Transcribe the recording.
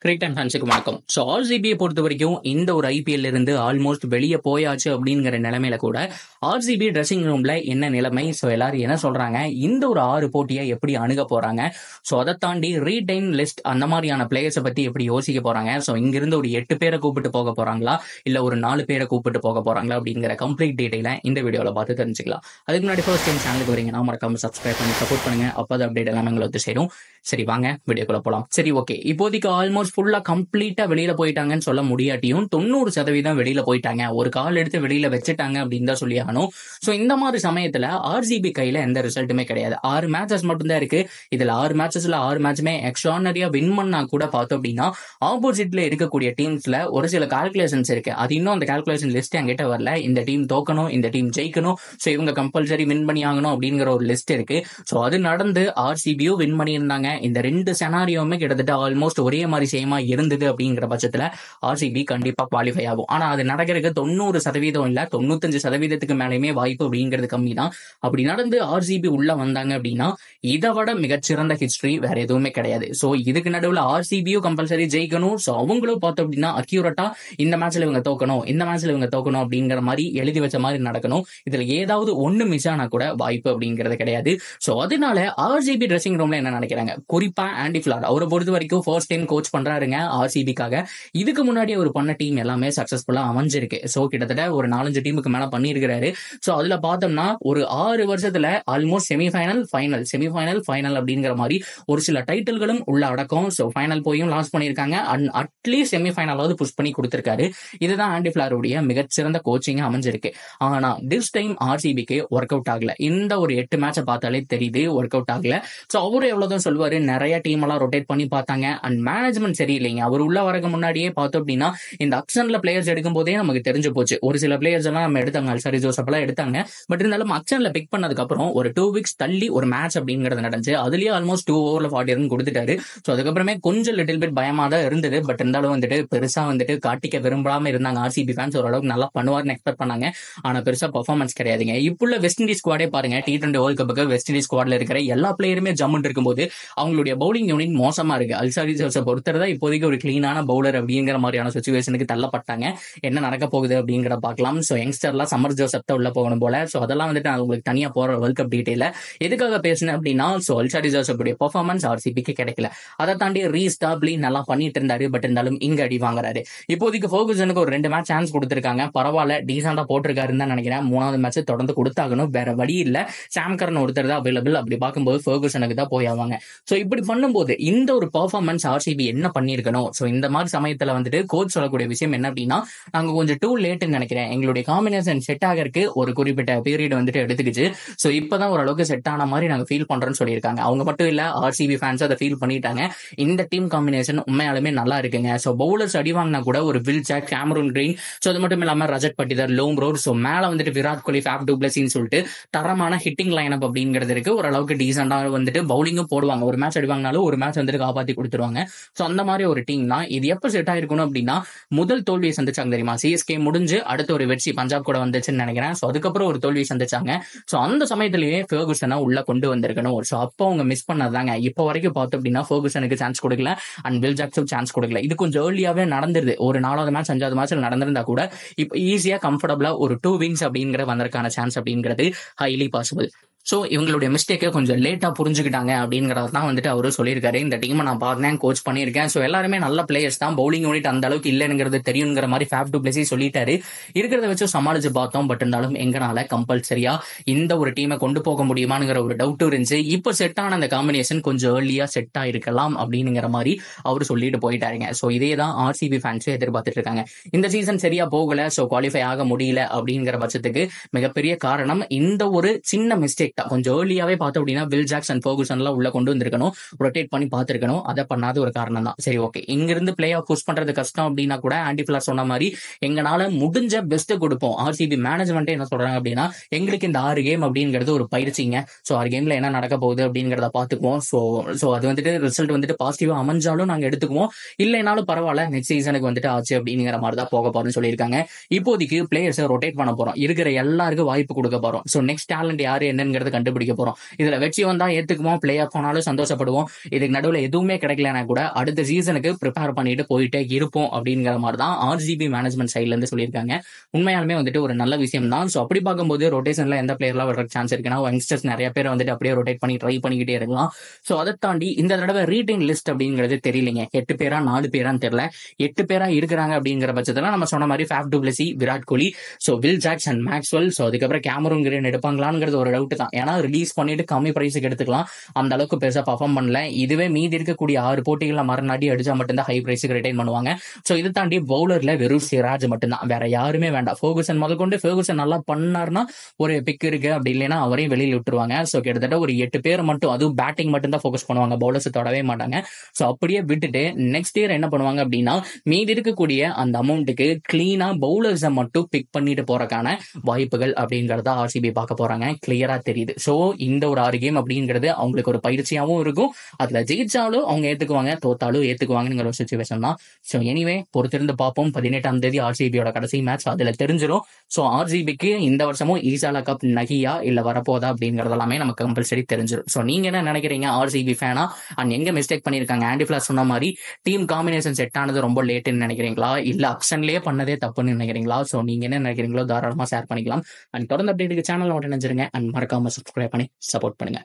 Cricket and ஃபேன்ஸுக்கு வணக்கம். So ஆர்சிபியை பொறுத்த வரைக்கும் இந்த ஒரு ஐபிஎல் இருந்து ஆல்மோஸ்ட் வெளியே போயாச்சு அப்படிங்கிற நிலைமையில கூட ஆர்சிபி ட்ரெஸ்ஸிங் ரூம்ல என்ன நிலைமை, ஸோ எல்லாரும் என்ன சொல்றாங்க, இந்த ஒரு 6 போட்டியை எப்படி அணுக போறாங்க, ஸோ அதை தாண்டி ரீடைன் லிஸ்ட் அந்த மாதிரியான பிளேயர்ஸை பத்தி எப்படி யோசிக்க போறாங்க, ஸோ இங்கிருந்து ஒரு 8 பேரை கூப்பிட்டு போக போறாங்களா இல்ல ஒரு 4 பேரை கூப்பிட்டு போக போறாங்களா அப்படிங்கிற கம்ப்ளீட் டீடைலை இந்த வீடியோல பார்த்து தெரிஞ்சுக்கலாம். அதுக்கு முன்னாடி ஃபர்ஸ்ட் டைம் சேனலுக்கு வரீங்கன்னா மறக்காம சப்ஸ்கிரைப் பண்ணி சப்போர்ட் பண்ணுங்க. அப்போ அப்டேட் எல்லாமே எங்களை வந்து சேரும். சரி வாங்க வீடியோக்குள்ள போலாம். சரி ஓகே, இப்போதைக்கு ஆல்மோஸ்ட் ஃபுல்லா கம்ப்ளீட்டா வெளியில போயிட்டாங்கன்னு சொல்ல முடியாட்டியும் 90% வெளியில போயிட்டாங்க, ஒரு கால் எடுத்து வெளியில வச்சுட்டாங்க அப்படின்னு தான் சொல்லி ஆகணும். ஸோ இந்த மாதிரி சமயத்துல ஆர்சிபி கையில எந்த ரிசல்ட்டுமே கிடையாது. 6 மேட்சஸ் மட்டும் தான் இருக்கு. இதுல 6 மேட்சஸ்ல 6 மேட்சுமே எக்ஸ்ட்ரானரியா வின் பண்ணா கூட பார்த்தோம் அப்படின்னா ஆப்போசிட்ல இருக்கக்கூடிய டீம்ஸ்ல ஒரு சில கால்குலேஷன்ஸ் இருக்கு. அது இன்னும் அந்த கால்குலேஷன் லிஸ்ட் என்கிட்ட வரல. இந்த டீம் தோக்கணும், இந்த டீம் ஜெயிக்கணும், ஸோ இவங்க கம்பல்சரி வின் பண்ணி ஆகணும் அப்படிங்கிற ஒரு லிஸ்ட் இருக்கு. ஸோ அது நடந்து ஆர்சிபியும் வின் பண்ணியிருந்தாங்க. இந்த 2 செனாரியோமே கிட்டத்தட்ட ஆல்மோஸ்ட் ஒரே மாதிரி சேமா இருந்தது அப்படிங்கிற பட்சத்துல ஆர்சிபி கண்டிப்பா குவாலிஃபை ஆகும். ஆனா அது நடக்கிறதுக்கு 90% இல்ல 95% மேலேயுமே வாய்ப்பு அப்படிங்கிறது கம்மி தான். அப்படி நடந்து ஆர்சிபி உள்ள வந்தாங்க அப்படின்னா இதை விட மிகச்சிறந்த ஹிஸ்டரி வேற எதுவுமே கிடையாது. ஸோ இதுக்கு நடுவில் ஆர்சிபியும் கம்பல்சரி ஜெயிக்கணும். ஸோ அவங்களும் பார்த்தோம் அப்படின்னா அக்யூரேட்டா இந்த மேட்ச்ல இவங்க தோக்கணும், இந்த மேட்ச்ல இவங்க தோக்கணும் அப்படிங்கிற மாதிரி எழுதி வச்ச மாதிரி நடக்கணும். இதுல ஏதாவது ஒண்ணு மிஸ் ஆனா கூட வாய்ப்பு அப்படிங்கிறது கிடையாது. ஸோ அதனால ஆர்சிபி ட்ரெஸ்ஸிங் ரூம்ல என்ன நினைக்கிறாங்க, குறிப்பா ஆண்டி ஃபிளார் அவரை பொறுத்த வரைக்கும் ஃபர்ஸ்ட் டைம் கோச் பண்றாருங்க ஆர்சிபிக்காக. இதுக்கு முன்னாடி அவர் பண்ண டீம் எல்லாமே சக்சஸ்ஃபுல்லா அமைஞ்சிருக்கு. ஸோ கிட்டத்தட்ட ஒரு 4-5 டீமுக்கு மேல பண்ணியிருக்கிறாரு. ஸோ அதுல பார்த்தோம்னா ஒரு 6 வருஷத்துல ஆல்மோஸ்ட் செமிஃபைனல் ஃபைனல் அப்படிங்கிற மாதிரி ஒரு சில டைட்டில்களும் உள்ள அடக்கம். ஸோ ஃபைனல் போயும் லாஸ் பண்ணியிருக்காங்க. அண்ட் அட்லீஸ்ட் செமிஃபைனலாவது புஷ் பண்ணி கொடுத்திருக்காரு. இதுதான் ஆண்டி ஃபிளாருடைய மிகச்சிறந்த கோச்சிங் அமைஞ்சிருக்கு. ஆனா திஸ் டைம் ஆர்சிபிக்கு ஒர்க் அவுட் ஆகல. இந்த ஒரு 8 மேட்சை பார்த்தாலே தெரியுது ஒர்க் அவுட் ஆகல. ஸோ அவரு எவ்வளவுதான் சொல்லுவாரு, நிறைய டீம் எல்லாம் ரொட்டேட் பண்ணி பார்த்தாங்க. And management சரியில்லைங்க. அவர் உள்ள வரக்கு முன்னாடியே பார்த்தோம் அப்படின்னா இந்த அக்ஷன்ல பிளேயர்ஸ் எடுக்கும் போதே நமக்கு தெரிஞ்சு போச்சு. ஒரு சில பிளேயர்ஸ் எல்லாம் நம்ம எடுத்தாங்க, அல்சாரி ஜோசப் எல்லாம் எடுத்தாங்க. பட் இருந்தாலும் அக்ஷன்ல பிக் பண்ணதுக்கு அப்புறம் ஒரு 2 வீக்ஸ் தள்ளி ஒரு மேட்ச் அப்படிங்கிறது நடந்துச்சு. அதுலயே ஆல்மோஸ்ட் 2 ஓவர்ல 40 ரன் கொடுத்துட்டாரு. ஸோ அதுக்கப்புறமே கொஞ்சம் லிட்டில் பிட் பயமா தான் இருந்தது. பட் இருந்தாலும் பெருசா காட்டிக்க விரும்பாம இருந்தாங்க ஆர்சிபி ஃபேன்ஸ். ஓரளவுக்கு நல்லா பண்ணுவார்னு எக்ஸ்பெக்ட் பண்ணாங்க. ஆனா பெருசா பெர்ஃபார்மன்ஸ் கிடையாதுங்க. இப்போ வெஸ்ட் இண்டீஸ் ஸ்குவாடே பாருங்க, T20 வேர்ல்ட் கப்புக்கு வெஸ்ட் இண்டீஸ் ஸ்குவாட்ல இருக்கிற எல்லா பிளேயருமே ஜம்முன்னு இருக்கும்போது அவங்களுடைய பவுலிங் யூனிட் மோசமா இருக்கு. அல்சாரி ஜோசப் ஒருத்தர் தான் இப்போதைக்கு ஒரு கிளீனான பவுலர் அப்படிங்கிற மாதிரியான சிச்சுவேஷனுக்கு தள்ளப்பட்டாங்க. என்ன நடக்க போகுது அப்படிங்கிற பார்க்கலாம். ஸோ யங்ஸ்டர்லாம் சமர் ஜோசப் தான் உள்ள போகணும் போல. ஸோ அதெல்லாம் நான் உங்களுக்கு தனியா போற வேர்ல்ட் கப் டீடைல எதுக்காக பேசுனேன் அப்படின்னா, ஸோ அல்சாரி ஜோசப்புடைய பெர்ஃபார்மன்ஸ் ஆர்சிபிக்கு கிடைக்கல. அதை தாண்டி ரீஸ்டாப்லி நல்லா பண்ணிட்டு இருந்தாரு. பட் இருந்தாலும் இங்க அடி வாங்குறாரு. இப்போதைக்கு ஃபர்குசனுக்கு ஒரு 2 மேட்ச் சான்ஸ் கொடுத்திருக்காங்க. பரவாயில்ல, டீசெண்டா போட்டிருக்காருன்னு தான் நினைக்கிறேன். 3வது மேட்ச் தொடர்ந்து கொடுத்தாகணும், வேற வழி இல்ல. சாம் கரன் ஒருத்தர் தான் அவைலபிள். அப்படி பார்க்கும்போது ஃபர்குசனுக்கு தான் போய் ஆவாங்க. ஸோ இப்படி பண்ணும்போது இந்த ஒரு பெர்ஃபார்மன்ஸ் ஆர்சிபி என்ன பண்ணிருக்கணும். ஸோ இந்த மாதிரி சமயத்துல கோச் சொல்லக்கூடிய விஷயம் என்ன அப்படின்னா, நாங்க கொஞ்சம் டூ லேட்னு நினைக்கிறேன், எங்களுடைய காம்பினேஷன் செட் ஆகிறதுக்கு ஒரு குறிப்பிட்ட பீரியட் எடுத்துக்கிச்சு. ஸோ இப்பதான் ஓரளவுக்கு செட் ஆன மாதிரி நாங்க ஃபீல் பண்றோம்னு சொல்லியிருக்காங்க. அவங்க மட்டும் இல்ல, ஆர்சிபி ஃபேன்ஸ் அதை ஃபீல் பண்ணிட்டாங்க. இந்த டீம் காம்பினேஷன் உண்மையாலுமே நல்லா இருக்குங்க. ஸோ பவுலர்ஸ் அடி வாங்கினா கூட ஒரு Will Jacks, Cameron Green, so அது மட்டும் இல்லாம ரஜத் பட்டிதார், லோம் ரோர், ஸோ மேல விராட் கோலி, ஃபேப் டு பிளஸின்னு சொல்லிட்டு தரமான ஹிட்டிங் லைன் அப் அப்படிங்கிறது இருக்கு. ஓரளவுக்கு டீசெண்டா பவுலிங்கும் போடுவாங்க. ஒரு மேட்ச் அடிவாங்கனாலும் ஒரு மேட்ச் காப்பாத்தி கொடுத்துருவாங்க. ஸோ அந்த மாதிரி ஒரு டீம் தான் இது. எப்ப செட் ஆயிருக்கணும் அப்படின்னா, முதல் தோல்வியை சந்திச்சாங்க தெரியுமா, சிஎஸ்கே முடிஞ்சு அடுத்த ஒரு வெற்றி பஞ்சாப் கூட வந்துச்சுன்னு நினைக்கிறேன். ஸோ அதுக்கப்புறம் ஒரு தோல்வியை சந்திச்சாங்க. ஸோ அந்த சமயத்திலேயே ஃபெர்குசனை உள்ள கொண்டு வந்திருக்கணும். ஸோ அப்போ அவங்க மிஸ் பண்ணதாங்க. இப்போ வரைக்கும் பார்த்தோம் அப்படின்னா ஃபெர்குசனுக்கு சான்ஸ் கொடுக்கல, அண்ட் வில் ஜாக்ஸுக்கு சான்ஸ் கொடுக்கல. இது கொஞ்சம் ஏர்லியாவே நடந்துருது. ஒரு 4வது மேட்ச் 5வது மேட்ச்ல நடந்திருந்தா கூட இப்போ ஈஸியா கம்ஃபர்டபுளா ஒரு 2 விங்ஸ் அப்படிங்கிற வந்ததற்கான சான்ஸ் அப்படிங்கிறது ஹைலி பாசிபிள். ஸோ இவங்களுடைய மிஸ்டேக்கை கொஞ்சம் லேட்டா புரிஞ்சுக்கிட்டாங்க அப்படிங்கறத தான் அவரு சொல்லியிருக்காரு. இந்த டீமை நான் பார்த்தேன், கோச் பண்ணியிருக்கேன். ஸோ எல்லாருமே நல்ல பிளேயர்ஸ் தான், பவுலிங் யூனிட் அந்த அளவுக்கு இல்லைங்கிறது தெரியுங்கிற மாதிரி ஃபேப் டு பிளஸி சொல்லிட்டாரு. இருக்கிறத வச்சு சமாளிச்சு பார்த்தோம். பட் இருந்தாலும் எங்கனால கம்பல்சரியா இந்த ஒரு டீமை கொண்டு போக முடியுமாங்கிற ஒரு டவுட் இருந்துச்சு. இப்போ செட் ஆன அந்த காம்பினேஷன் கொஞ்சம் ஏர்லியா செட் ஆயிருக்கலாம் அப்படிங்கிற மாதிரி அவரு சொல்லிட்டு போயிட்டாருங்க. ஸோ இதே தான் ஆர்சிபி ஃபேன்ஸே எதிர்பார்த்துட்டு இருக்காங்க. இந்த சீசன் சரியா போகல, ஸோ குவாலிஃபை ஆக முடியல அப்படிங்கிற பட்சத்துக்கு மிகப்பெரிய காரணம் இந்த ஒரு சின்ன மிஸ்டேக். கொஞ்சம் ஏர்லியாவே பார்த்தோம் அப்படின்னா வில் ஜாக்ஸ் அண்ட் ஃபெர்குசன் எல்லாம் உள்ள கொண்டு வந்திருக்கணும், ரொட்டேட் பண்ணி பார்த்திருக்கணும். அதை பண்ணாத ஒரு காரணம் தான். சரி ஓகே, இங்கிருந்து பிளே ஆஃப் புஷ் பண்றது கஷ்டம் அப்படின்னா கூட ஆண்டி ஃபிளார் சொன்ன மாதிரி எங்களால முடிஞ்ச பெஸ்ட் கொடுப்போம். ஆர்சிபி மேனேஜ்மெண்ட் என்ன சொல்றாங்க அப்படின்னா, எங்களுக்கு இந்த 6 கேம் அப்படிங்கிறது ஒரு பயிற்சிங்க. ஸோ 6 கேம்ல என்ன நடக்க போகுது அப்படிங்கிறத பார்த்துக்குவோம். ஸோ அது ரிசல்ட் பாசிட்டிவா அமைஞ்சாலும் நாங்க எடுத்துக்குவோம், இல்லைனாலும் பரவாயில்ல, நெக்ஸ்ட் சீசனுக்கு ஆச்சு அப்படிங்கிற மாதிரி தான் போக போறோம்னு சொல்லியிருக்காங்க. இப்போதைக்கு பிளேயர்ஸை ரொட்டேட் பண்ண போறோம், இருக்கிற எல்லாருக்கும் வாய்ப்பு கொடுக்க போறோம். ஸோ நெக்ஸ்ட் டேலண்ட் யாரு என்னங்கிறத அப்படிங்கறது கண்டுபிடிக்க போறோம். இதுல வெற்றி வந்தா ஏத்துக்குவோம், பிளே ஆஃப் போனாலும் சந்தோஷப்படுவோம். இதுக்கு நடுவுல எதுவுமே கிடைக்கலனா கூட அடுத்த சீசனுக்கு ப்ரிப்பேர் பண்ணிட்டு போயிட்டே இருப்போம் அப்படிங்கிற மாதிரி தான் ஆர்சிபி மேனேஜ்மெண்ட் சைட்ல இருந்து சொல்லியிருக்காங்க. உண்மையாலுமே வந்துட்டு ஒரு நல்ல விஷயம் தான். ஸோ அப்படி பார்க்கும்போது ரொட்டேஷன்ல எந்த பிளேயர்லாம் வர சான்ஸ் இருக்குன்னா, யங்ஸ்டர்ஸ் நிறைய பேர் வந்துட்டு அப்படியே ரொட்டேட் பண்ணி ட்ரை பண்ணிக்கிட்டே இருக்கலாம். ஸோ அதை தாண்டி இந்த தடவை ரீடைன் லிஸ்ட் அப்படிங்கிறது தெரியலைங்க. 8 பேரா 4 பேரான்னு தெரியல. 8 பேரா இருக்கிறாங்க அப்படிங்கிற பட்சத்துல நம்ம சொன்ன மாதிரி Faf du Plessis, Virat Kohli, so Will Jacks and Maxwell, so அதுக்கப்புறம் கேமரூன் கிரீன் எடுப்பாங்களாங்கிறது ஒரு டவுட் தான். ஏன்னா ரிலீஸ் பண்ணிட்டு கம்மி பிரைஸுக்கு எடுத்துக்கலாம், அந்த அளவுக்கு பெருசா பர்ஃபார்ம் பண்ணல. இதுவே மீதி இருக்கக்கூடிய 6 போட்டிகள்ல மறுநாடி அடிச்சா மட்டும்தான் ஹை பிரைஸுக்கு ரிட்டைன் பண்ணுவாங்க. ஸோ இது தாண்டி பவுலர்ல வெறும் சிராஜ் மட்டும்தான், வேற யாருமே வேண்டாம். ஃபெர்குசன் முதல் கொண்டு ஃபெர்குசன் நல்லா பண்ணார்னா ஒரு பிக் இருக்கு, அப்படி இல்லைன்னா அவரையும் வெளியில் விட்டுருவாங்க. ஸோ கிட்டத்தட்ட ஒரு 8 பேர் மட்டும், அதுவும் பேட்டிங் மட்டும் தான் ஃபோக்கஸ் பண்ணுவாங்க, பவுலர்ஸ் தொடவே மாட்டாங்க. ஸோ அப்படியே விட்டுட்டு நெக்ஸ்ட் இயர் என்ன பண்ணுவாங்க அப்படின்னா, மீதி இருக்கக்கூடிய அந்த அமௌண்ட்டுக்கு கிளீனா பவுலர்ஸை மட்டும் பிக் பண்ணிட்டு போறதுக்கான வாய்ப்புகள் அப்படிங்கறத ஆர்சிபி பார்க்க போறாங்க. கிளியரா தெரியுது. ஸோ இந்த ஒரு 6 கேம் அப்படிங்கிறது அவங்களுக்கு ஒரு பயிற்சியாகவும் இருக்கும். அதுல ஜெயிச்சாலும் அவங்க ஏத்துக்குவாங்க, தோத்தாலும் ஏத்துக்குவாங்கிற ஒரு சுச்சுவேஷன் தான். ஸோ எனிவே பொறுத்திருந்து பார்ப்போம். 18ஆம் தேதி ஆர்சிபியோட கடைசி மேட்ச், அதுல தெரிஞ்சிடும். ஸோ ஆர்சிபிக்கு இந்த வருஷமும் ஈசாலா கப் நகியா இல்ல வரப்போதா அப்படிங்கறது எல்லாமே நமக்கு கம்பல்சரி தெரிஞ்சிடும். ஸோ நீங்க என்ன நினைக்கிறீங்க? ஆர்சிபி ஃபேனா அண்ட் எங்க மிஸ்டேக் பண்ணிருக்காங்க? ஆண்டி ஃபிளாஷ் சொன்ன மாதிரி டீம் காம்பினேஷன் செட் ஆனது ரொம்ப லேட்டுன்னு நினைக்கிறீங்களா, இல்ல ஆப்ஷன்லயே பண்ணதே தப்புன்னு நினைக்கிறீங்களா? ஸோ நீங்க என்ன நினைக்கிறீங்களோ தாராளமா ஷேர் பண்ணிக்கலாம். அண்ட் தொடர்ந்து அப்டேட்டுக்கு சேனல் நினைச்சிருங்க அண்ட் மறக்காம சப்ஸ்கிரைப் பண்ணி சப்போர்ட் பண்ணுங்க.